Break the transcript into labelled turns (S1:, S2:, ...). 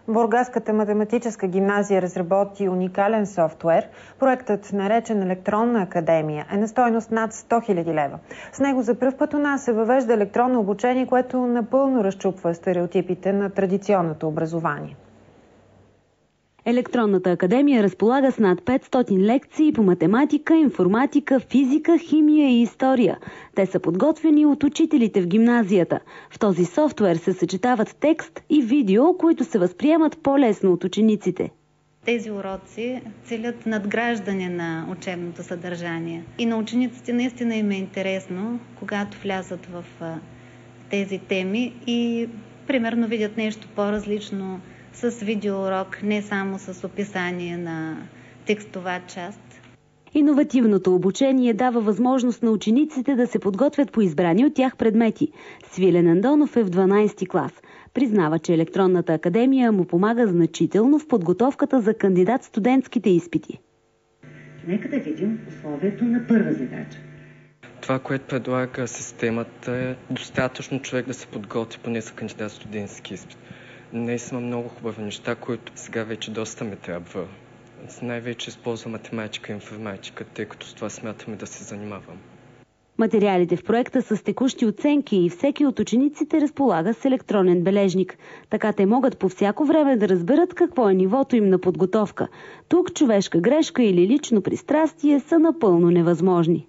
S1: Бургаската математическа гимназия разработи уникален софтуер. Проектът, наречен Електронна академия, е на стойност над 100 000 лева. С него за пръв път у нас се въвежда електронно обучение, което напълно разчупва стереотипите на традиционното образование.
S2: Електронната академия разполага с над 500 лекции по математика, информатика, физика, химия и история. Те са подготвени от учителите в гимназията. В този софтуер се съчетават текст и видео, които се възприемат по-лесно от учениците.
S3: Тези уроци целят надграждане на учебното съдържание. И на учениците наистина им е интересно, когато влязат в тези теми и примерно видят нещо по-различно, с видеоурок, не само с описание на текстова част.
S2: Иновативното обучение дава възможност на учениците да се подготвят по избрани от тях предмети. Свилен Андонов е в 12-ти клас. Признава, че Електронната академия му помага значително в подготовката за кандидат-студентските изпити.
S4: Нека да видим условието на първа задача.
S5: Това, което предлага системата, е достатъчно човек да се подготви поне за кандидат-студентски изпит. Днес има много хубави неща, които сега вече доста ме трябва. Най-вече използвам математика и информатика, тъй като с това смятаме да се занимавам.
S2: Материалите в проекта са с текущи оценки и всеки от учениците разполага с електронен бележник. Така те могат по всяко време да разберат какво е нивото им на подготовка. Тук човешка грешка или лично пристрастие са напълно невъзможни.